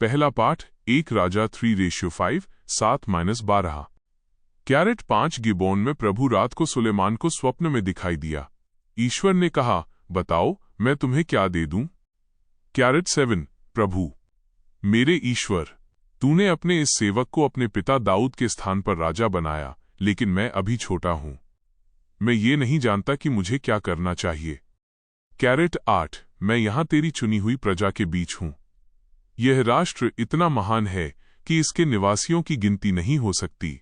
पहला पाठ 1 राजा 3:5 7-12। Carat 5 Gibeon में प्रभु रात को सुलेमान को स्वप्न में दिखाई दिया। ईश्वर ने कहा, बताओ मैं तुम्हें क्या दे दूं? कैरेट 7 प्रभु मेरे ईश्वर, तूने अपने इस सेवक को अपने पिता दाऊद के स्थान पर राजा बनाया, लेकिन मैं अभी छोटा हूं। मैं ये नहीं जानता कि मुझे क्या करना चाहिए। कैरेट 8 मैं यहां तेरी चुनी हुई प्रजा के बीच हूं। यह राष्ट्र इतना महान है कि इसके निवासियों की गिनती नहीं हो सकती।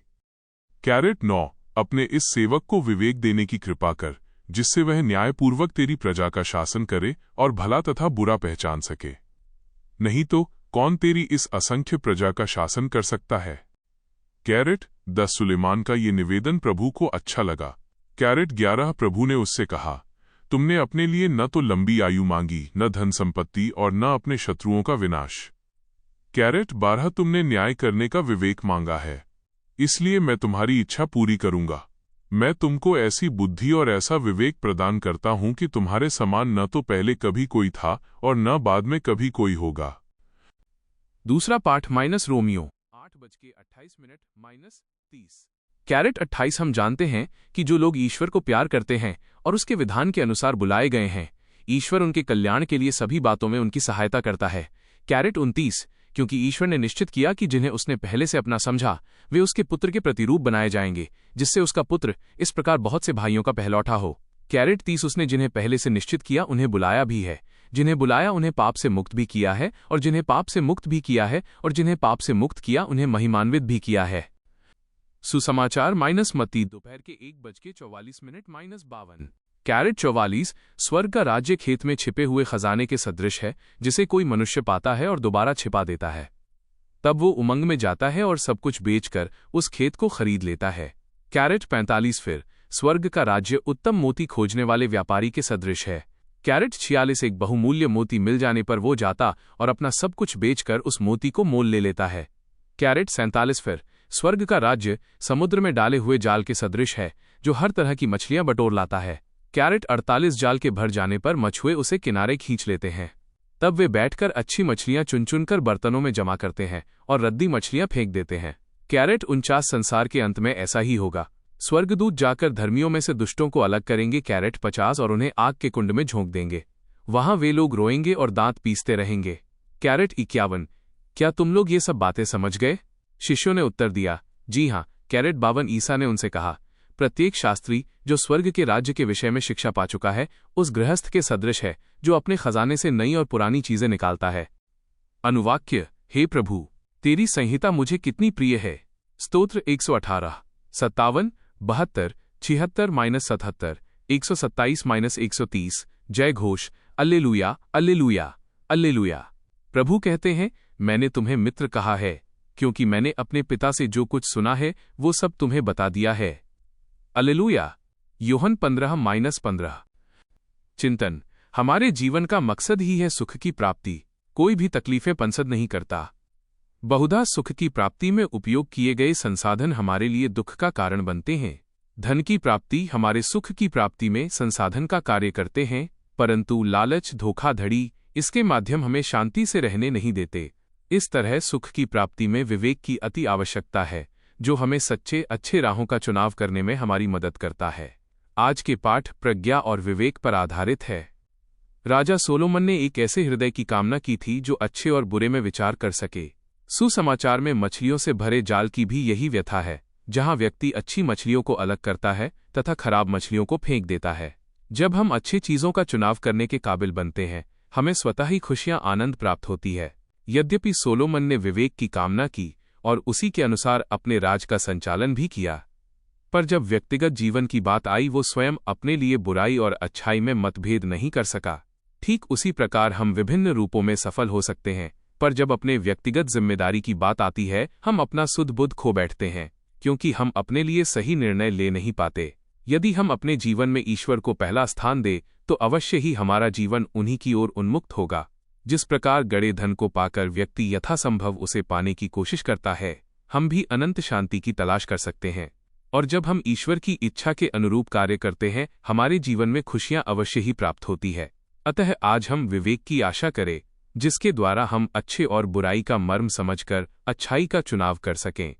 कैरेट 9 अपने इस सेवक को विवेक देने की कृपा कर, जिससे वह न्यायपूर्वक तेरी प्रजा का शासन करे और भला तथा बुरा पहचान सके। नहीं तो कौन तेरी इस असंख्य प्रजा का शासन कर सकता है? कैरेट 10 सुलेमान का ये निवेदन प्रभु को अच्छा लगा। कैरेट 11 प्रभु ने उससे कहा, तुमने अपने लिए न तो लंबी आयु मांगी, न धन संपत्ति और न अपने शत्रुओं का विनाश। कैरेट 12 तुमने न्याय करने का विवेक मांगा है, इसलिए मैं तुम्हारी इच्छा पूरी करूंगा। मैं तुमको ऐसी बुद्धि और ऐसा विवेक प्रदान करता हूं कि तुम्हारे समान न तो पहले कभी कोई था और न बाद में कभी कोई होगा। दूसरा पाठ रोमियो 8:28 कैरेट 28 हम जानते हैं कि जो लोग ईश्वर को प्यार करते हैं और उसके विधान के अनुसार बुलाए गए हैं, ईश्वर उनके कल्याण के लिए सभी बातों में उनकी सहायता करता है। कैरेट 29 क्योंकि ईश्वर ने निश्चित किया कि जिन्हें उसने पहले से अपना समझा वे उसके पुत्र के प्रतिरूप बनाए जाएंगे, जिससे उसका पुत्र इस प्रकार बहुत से भाइयों का पहलौठा हो। कैरेट 30 उसने जिन्हें पहले से निश्चित किया उन्हें बुलाया भी है, जिन्हें बुलाया उन्हें पाप से मुक्त भी किया है, और जिन्हें पाप से मुक्त भी किया है और जिन्हें पाप से मुक्त किया उन्हें महिमान्वित भी किया है। सुसमाचार मत्ती दोपहर के 1:44 -52। कैरेट 44 स्वर्ग का राज्य खेत में छिपे हुए खजाने के सदृश है, जिसे कोई मनुष्य पाता है और दोबारा छिपा देता है। तब वो उमंग में जाता है और सब कुछ बेचकर उस खेत को खरीद लेता है। कैरेट 45 फिर स्वर्ग का राज्य उत्तम मोती खोजने वाले व्यापारी के सदृश है। कैरेट 46 एक बहुमूल्य मोती मिल जाने पर वो जाता और अपना सब कुछ बेचकर उस मोती को मोल ले लेता है। कैरेट 47 फिर स्वर्ग का राज्य समुद्र में डाले हुए जाल के सदृश है, जो हर तरह की मछलियां बटोर लाता है। कैरेट 48 जाल के भर जाने पर मछुए उसे किनारे खींच लेते हैं। तब वे बैठकर अच्छी मछलियां चुन चुनकर बर्तनों में जमा करते हैं और रद्दी मछलियां फेंक देते हैं। कैरेट 49 संसार के अंत में ऐसा ही होगा। स्वर्गदूत जाकर धर्मियों में से दुष्टों को अलग करेंगे। कैरेट 50 और उन्हें आग के कुंड में झोंक देंगे। वहां वे लोग रोएंगे और दांत पीसते रहेंगे। कैरेट 51 क्या तुम लोग ये सब बातें समझ गए? शिष्यों ने उत्तर दिया, जी हाँ। कैरेट 52 ईसा ने उनसे कहा, प्रत्येक शास्त्री जो स्वर्ग के राज्य के विषय में शिक्षा पा चुका है उस गृहस्थ के सदृश है जो अपने खजाने से नई और पुरानी चीजें निकालता है। अनुवाक्य, हे प्रभु, तेरी संहिता मुझे कितनी प्रिय है। स्तोत्र 118 57 72 76 -77 127 -130। जय घोष, अल्लेलुया अल्लेलुया अल्लेलुया। प्रभु कहते हैं, मैंने तुम्हें मित्र कहा है, क्योंकि मैंने अपने पिता से जो कुछ सुना है वो सब तुम्हें बता दिया है। अल्लेलुया। यूहन्ना 15-15। चिंतन, हमारे जीवन का मकसद ही है सुख की प्राप्ति। कोई भी तकलीफें पसंद नहीं करता। बहुधा सुख की प्राप्ति में उपयोग किए गए संसाधन हमारे लिए दुख का कारण बनते हैं। धन की प्राप्ति हमारे सुख की प्राप्ति में संसाधन का कार्य करते हैं, परंतु लालच, धोखाधड़ी इसके माध्यम हमें शांति से रहने नहीं देते। इस तरह सुख की प्राप्ति में विवेक की अति आवश्यकता है, जो हमें सच्चे अच्छे राहों का चुनाव करने में हमारी मदद करता है। आज के पाठ प्रज्ञा और विवेक पर आधारित है। राजा सोलोमन ने एक ऐसे हृदय की कामना की थी जो अच्छे और बुरे में विचार कर सके। सुसमाचार में मछलियों से भरे जाल की भी यही व्यथा है, जहां व्यक्ति अच्छी मछलियों को अलग करता है तथा खराब मछलियों को फेंक देता है। जब हम अच्छी चीजों का चुनाव करने के काबिल बनते हैं, हमें स्वतः ही खुशियां आनंद प्राप्त होती है। यद्यपि सोलोमन ने विवेक की कामना की और उसी के अनुसार अपने राज का संचालन भी किया, पर जब व्यक्तिगत जीवन की बात आई वो स्वयं अपने लिए बुराई और अच्छाई में मतभेद नहीं कर सका। ठीक उसी प्रकार हम विभिन्न रूपों में सफल हो सकते हैं, पर जब अपने व्यक्तिगत जिम्मेदारी की बात आती है हम अपना सुध बुध खो बैठते हैं, क्योंकि हम अपने लिए सही निर्णय ले नहीं पाते। यदि हम अपने जीवन में ईश्वर को पहला स्थान दें तो अवश्य ही हमारा जीवन उन्हीं की ओर उन्मुक्त होगा। जिस प्रकार गड़े धन को पाकर व्यक्ति यथासंभव उसे पाने की कोशिश करता है, हम भी अनंत शांति की तलाश कर सकते हैं। और जब हम ईश्वर की इच्छा के अनुरूप कार्य करते हैं, हमारे जीवन में खुशियां अवश्य ही प्राप्त होती है। अतः आज हम विवेक की आशा करें जिसके द्वारा हम अच्छे और बुराई का मर्म समझकर अच्छाई का चुनाव कर सकें।